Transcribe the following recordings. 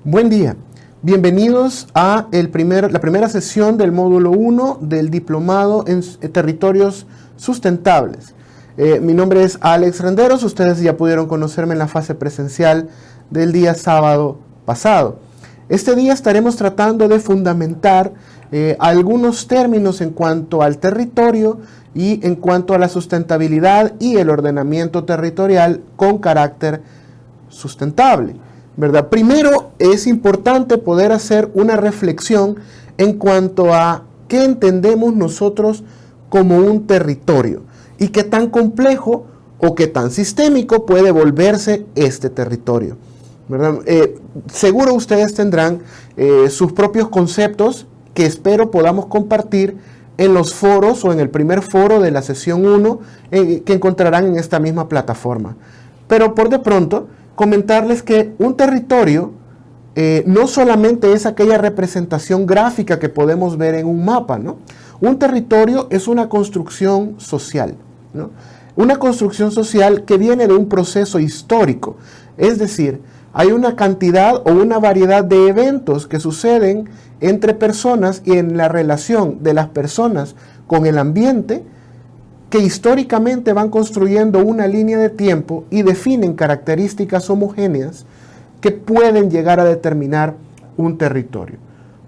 Buen día, bienvenidos a la primera sesión del módulo 1 del Diplomado en Territorios Sustentables. Mi nombre es Alex Renderos, ustedes ya pudieron conocerme en la fase presencial del día sábado pasado. Este día estaremos tratando de fundamentar algunos términos en cuanto al territorio y en cuanto a la sustentabilidad y el ordenamiento territorial con carácter sustentable, ¿verdad? Primero es importante poder hacer una reflexión en cuanto a qué entendemos nosotros como un territorio y qué tan complejo o qué tan sistémico puede volverse este territorio, ¿verdad? Seguro ustedes tendrán sus propios conceptos que espero podamos compartir en los foros o en el primer foro de la sesión 1 que encontrarán en esta misma plataforma. Pero por de pronto, comentarles que un territorio no solamente es aquella representación gráfica que podemos ver en un mapa, ¿no? Un territorio es una construcción social, ¿no? Una construcción social que viene de un proceso histórico, es decir, hay una cantidad o una variedad de eventos que suceden entre personas y en la relación de las personas con el ambiente que históricamente van construyendo una línea de tiempo y definen características homogéneas que pueden llegar a determinar un territorio.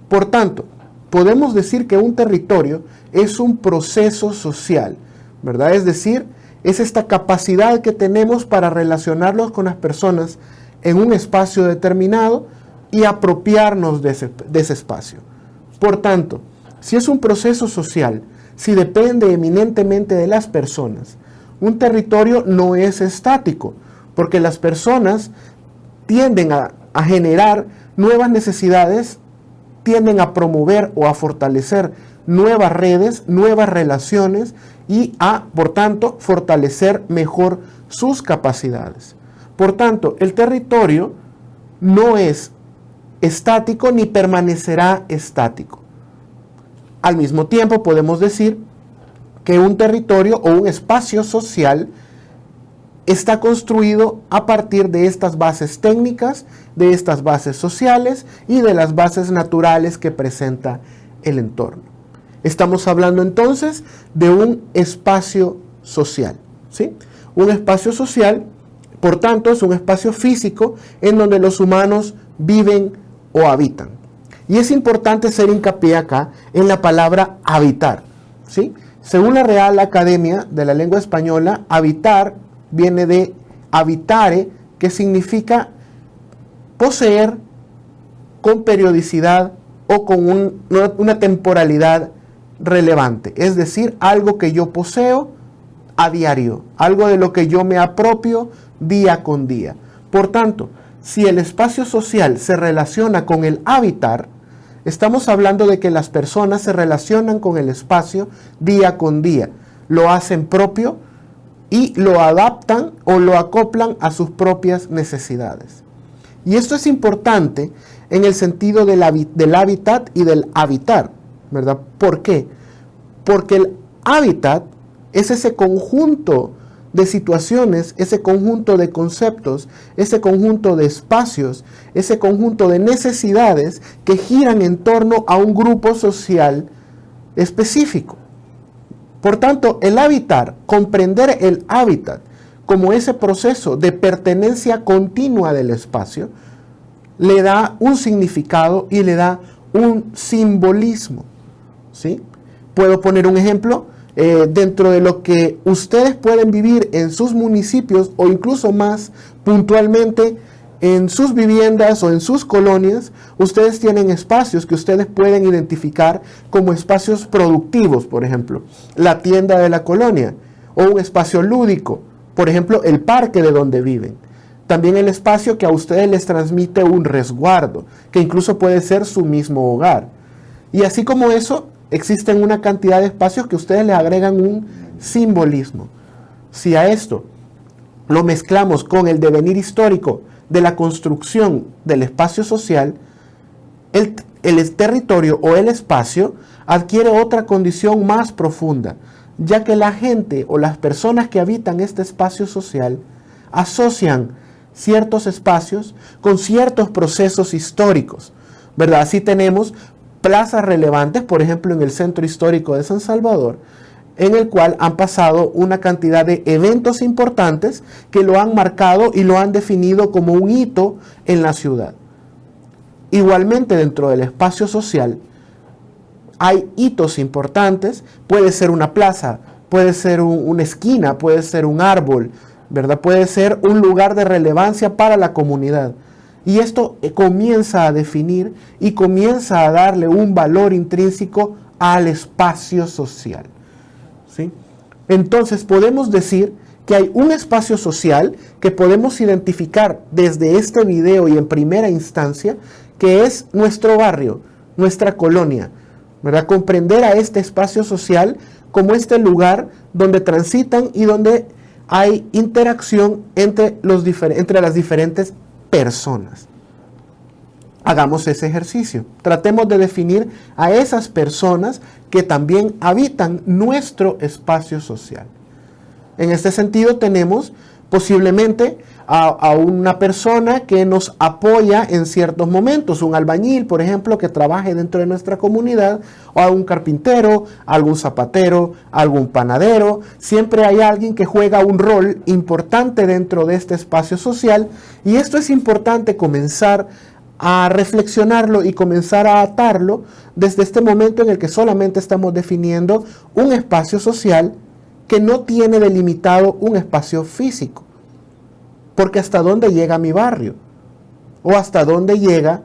Por tanto, podemos decir que un territorio es un proceso social, ¿verdad? Es decir, es esta capacidad que tenemos para relacionarnos con las personas en un espacio determinado y apropiarnos de ese espacio. Por tanto, si es un proceso social, si depende eminentemente de las personas, un territorio no es estático, porque las personas tienden a generar nuevas necesidades, tienden a promover o a fortalecer nuevas redes, nuevas relaciones y a, por tanto, fortalecer mejor sus capacidades. Por tanto, el territorio no es estático ni permanecerá estático. Al mismo tiempo podemos decir que un territorio o un espacio social está construido a partir de estas bases técnicas, de estas bases sociales y de las bases naturales que presenta el entorno. Estamos hablando entonces de un espacio social, ¿sí? Un espacio social, por tanto, es un espacio físico en donde los humanos viven o habitan. Y es importante hacer hincapié acá en la palabra habitar, ¿sí? Según la Real Academia de la Lengua Española, habitar viene de habitare, que significa poseer con periodicidad o con una temporalidad relevante. Es decir, algo que yo poseo a diario, algo de lo que yo me apropio día con día. Por tanto, si el espacio social se relaciona con el habitar, estamos hablando de que las personas se relacionan con el espacio día con día, lo hacen propio y lo adaptan o lo acoplan a sus propias necesidades. Y esto es importante en el sentido del hábitat y del habitar, ¿verdad? ¿Por qué? Porque el hábitat es ese conjunto de situaciones, ese conjunto de conceptos, ese conjunto de espacios, ese conjunto de necesidades que giran en torno a un grupo social específico. Por tanto, el habitar, comprender el hábitat como ese proceso de pertenencia continua del espacio, le da un significado y le da un simbolismo, ¿sí? Puedo poner un ejemplo. Dentro de lo que ustedes pueden vivir en sus municipios o incluso más puntualmente en sus viviendas o en sus colonias, ustedes tienen espacios que ustedes pueden identificar como espacios productivos, por ejemplo, la tienda de la colonia o un espacio lúdico, por ejemplo, el parque de donde viven. También el espacio que a ustedes les transmite un resguardo, que incluso puede ser su mismo hogar. Y así como eso, existen una cantidad de espacios que ustedes le agregan un simbolismo. Si a esto lo mezclamos con el devenir histórico de la construcción del espacio social, el territorio o el espacio adquiere otra condición más profunda, ya que la gente o las personas que habitan este espacio social asocian ciertos espacios con ciertos procesos históricos, ¿verdad? Así tenemos plazas relevantes, por ejemplo, en el Centro Histórico de San Salvador, en el cual han pasado una cantidad de eventos importantes que lo han marcado y lo han definido como un hito en la ciudad. Igualmente, dentro del espacio social hay hitos importantes, puede ser una plaza, puede ser una esquina, puede ser un árbol, ¿verdad? Puede ser un lugar de relevancia para la comunidad. Y esto comienza a definir y comienza a darle un valor intrínseco al espacio social, ¿sí? Entonces podemos decir que hay un espacio social que podemos identificar desde este video y en primera instancia, que es nuestro barrio, nuestra colonia, ¿verdad? Comprender a este espacio social como este lugar donde transitan y donde hay interacción entre las diferentes personas. Hagamos ese ejercicio. Tratemos de definir a esas personas que también habitan nuestro espacio social. En este sentido tenemos posiblemente a una persona que nos apoya en ciertos momentos, un albañil, por ejemplo, que trabaje dentro de nuestra comunidad, o a un carpintero, algún zapatero, algún panadero. Siempre hay alguien que juega un rol importante dentro de este espacio social, y esto es importante comenzar a reflexionarlo y comenzar a atarlo desde este momento en el que solamente estamos definiendo un espacio social que no tiene delimitado un espacio físico. Porque hasta dónde llega mi barrio, o hasta dónde llega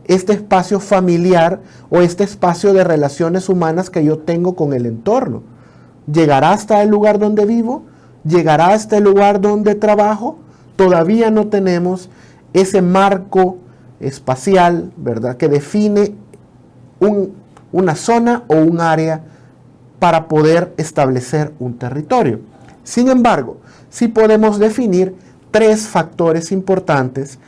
este espacio familiar o este espacio de relaciones humanas que yo tengo con el entorno. ¿Llegará hasta el lugar donde vivo? ¿Llegará hasta el lugar donde trabajo? Todavía no tenemos ese marco espacial, ¿verdad?, que define una zona o un área para poder establecer un territorio. Sin embargo, sí podemos definir 3 factores importantes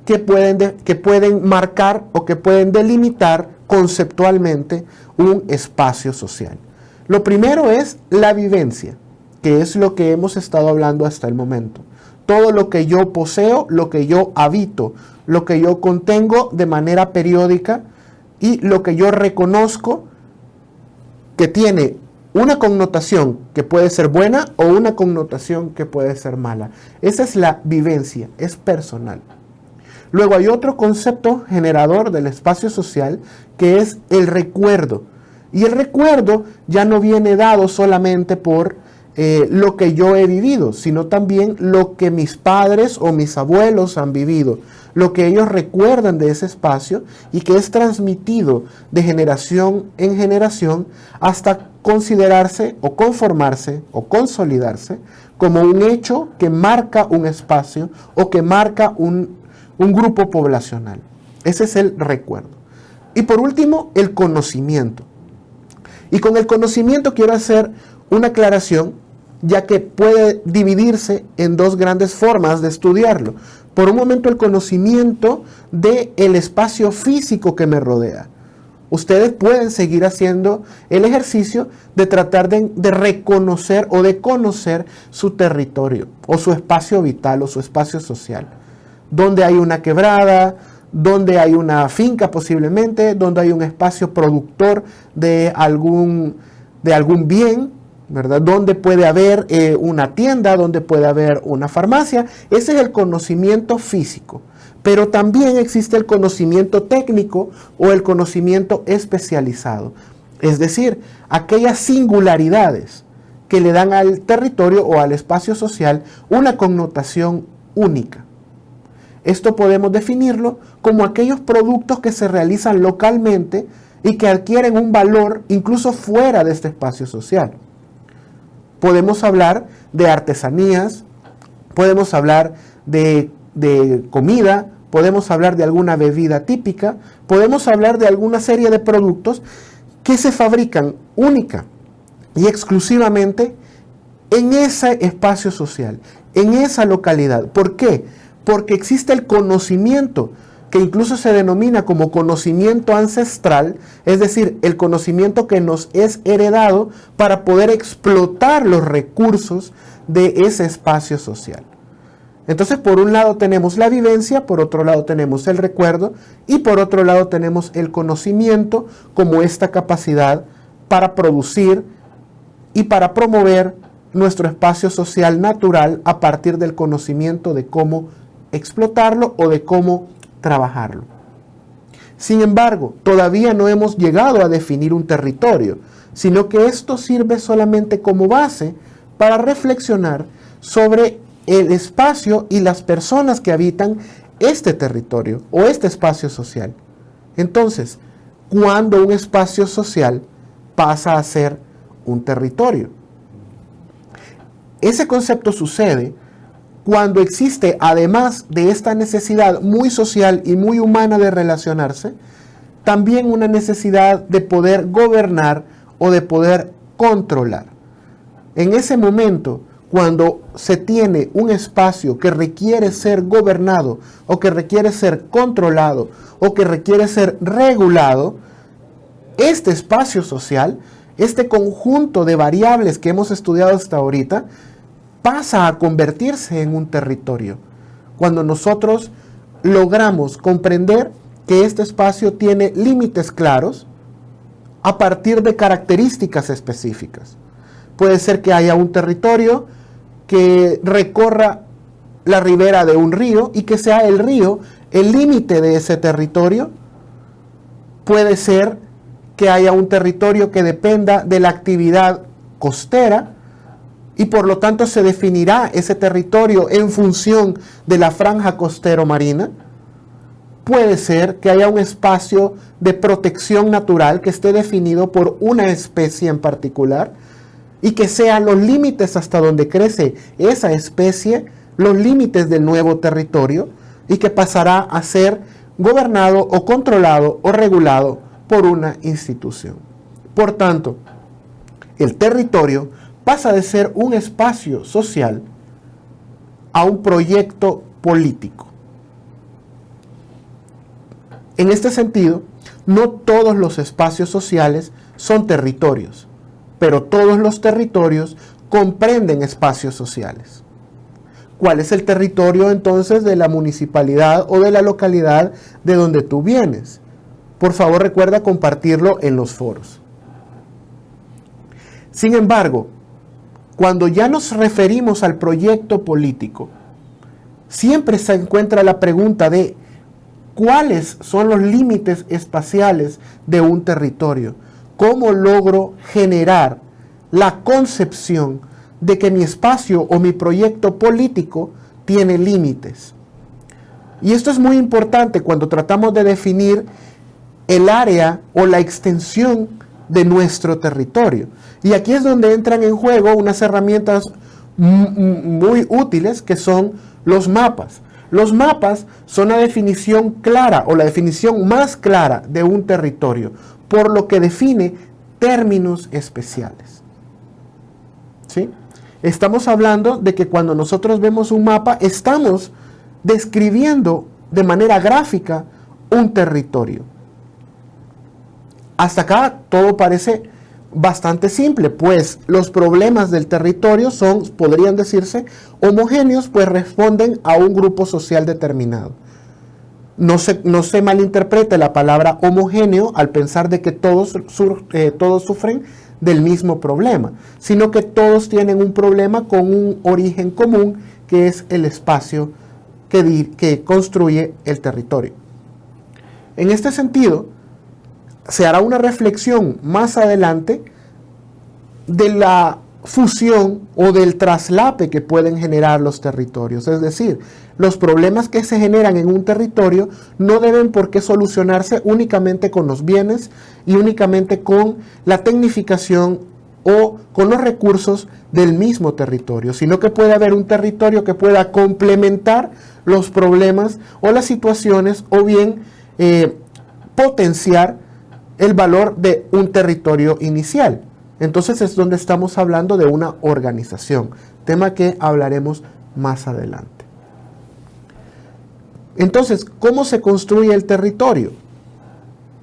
que pueden marcar o que pueden delimitar conceptualmente un espacio social. Lo primero es la vivencia, que es lo que hemos estado hablando hasta el momento. Todo lo que yo poseo, lo que yo habito, lo que yo contengo de manera periódica y lo que yo reconozco que tiene una connotación que puede ser buena o una connotación que puede ser mala. Esa es la vivencia, es personal. Luego hay otro concepto generador del espacio social que es el recuerdo. Y el recuerdo ya no viene dado solamente por lo que yo he vivido, sino también lo que mis padres o mis abuelos han vivido, lo que ellos recuerdan de ese espacio y que es transmitido de generación en generación hasta considerarse o conformarse o consolidarse como un hecho que marca un espacio o que marca un grupo poblacional. Ese es el recuerdo. Y por último, el conocimiento. Y con el conocimiento quiero hacer una aclaración, ya que puede dividirse en 2 grandes formas de estudiarlo. Por un momento, el conocimiento del espacio físico que me rodea. Ustedes pueden seguir haciendo el ejercicio de tratar de reconocer o de conocer su territorio o su espacio vital o su espacio social. Donde hay una quebrada, donde hay una finca posiblemente, donde hay un espacio productor de algún bien, ¿verdad? Donde puede haber una tienda, donde puede haber una farmacia. Ese es el conocimiento físico. Pero también existe el conocimiento técnico o el conocimiento especializado. Es decir, aquellas singularidades que le dan al territorio o al espacio social una connotación única. Esto podemos definirlo como aquellos productos que se realizan localmente y que adquieren un valor incluso fuera de este espacio social. Podemos hablar de artesanías, podemos hablar de comida, podemos hablar de alguna bebida típica, podemos hablar de alguna serie de productos que se fabrican única y exclusivamente en ese espacio social, en esa localidad. ¿Por qué? Porque existe el conocimiento, que incluso se denomina como conocimiento ancestral, es decir, el conocimiento que nos es heredado para poder explotar los recursos de ese espacio social. Entonces, por un lado tenemos la vivencia, por otro lado tenemos el recuerdo y por otro lado tenemos el conocimiento como esta capacidad para producir y para promover nuestro espacio social natural a partir del conocimiento de cómo explotarlo o de cómo trabajarlo. Sin embargo, todavía no hemos llegado a definir un territorio, sino que esto sirve solamente como base para reflexionar sobre el espacio y las personas que habitan este territorio o este espacio social. Entonces, ¿cuándo un espacio social pasa a ser un territorio? Ese concepto sucede cuando existe, además de esta necesidad muy social y muy humana de relacionarse, también una necesidad de poder gobernar o de poder controlar. En ese momento, cuando se tiene un espacio que requiere ser gobernado o que requiere ser controlado o que requiere ser regulado, este espacio social, este conjunto de variables que hemos estudiado hasta ahorita, pasa a convertirse en un territorio. Cuando nosotros logramos comprender que este espacio tiene límites claros a partir de características específicas. Puede ser que haya un territorio que recorra la ribera de un río y que sea el río el límite de ese territorio. Puede ser que haya un territorio que dependa de la actividad costera y por lo tanto se definirá ese territorio en función de la franja costero-marina. Puede ser que haya un espacio de protección natural que esté definido por una especie en particular y que sean los límites hasta donde crece esa especie, los límites del nuevo territorio, y que pasará a ser gobernado o controlado o regulado por una institución. Por tanto, el territorio pasa de ser un espacio social a un proyecto político. En este sentido, no todos los espacios sociales son territorios, pero todos los territorios comprenden espacios sociales. ¿Cuál es el territorio entonces de la municipalidad o de la localidad de donde tú vienes? Por favor, recuerda compartirlo en los foros. Sin embargo, cuando ya nos referimos al proyecto político, siempre se encuentra la pregunta de ¿cuáles son los límites espaciales de un territorio? ¿Cómo logro generar la concepción de que mi espacio o mi proyecto político tiene límites? Y esto es muy importante cuando tratamos de definir el área o la extensión de nuestro territorio. Y aquí es donde entran en juego unas herramientas muy útiles que son los mapas. Los mapas son la definición clara o la definición más clara de un territorio, por lo que define términos especiales. ¿Sí? Estamos hablando de que cuando nosotros vemos un mapa, estamos describiendo de manera gráfica un territorio. Hasta acá todo parece bastante simple, pues los problemas del territorio son, podrían decirse, homogéneos, pues responden a un grupo social determinado. No se malinterprete la palabra homogéneo al pensar de que todos sufren del mismo problema, sino que todos tienen un problema con un origen común, que es el espacio que construye el territorio. En este sentido, se hará una reflexión más adelante de la fusión o del traslape que pueden generar los territorios. Es decir, los problemas que se generan en un territorio no deben por qué solucionarse únicamente con los bienes y únicamente con la tecnificación o con los recursos del mismo territorio, sino que puede haber un territorio que pueda complementar los problemas o las situaciones o bien potenciar el valor de un territorio inicial. Entonces es donde estamos hablando de una organización, tema que hablaremos más adelante. Entonces, ¿cómo se construye el territorio?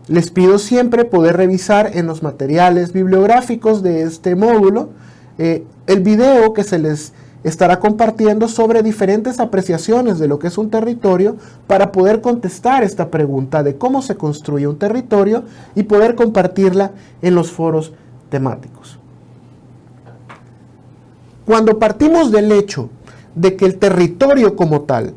Les pido siempre poder revisar en los materiales bibliográficos de este módulo el video que se les estará compartiendo sobre diferentes apreciaciones de lo que es un territorio para poder contestar esta pregunta de cómo se construye un territorio y poder compartirla en los foros temáticos. Cuando partimos del hecho de que el territorio como tal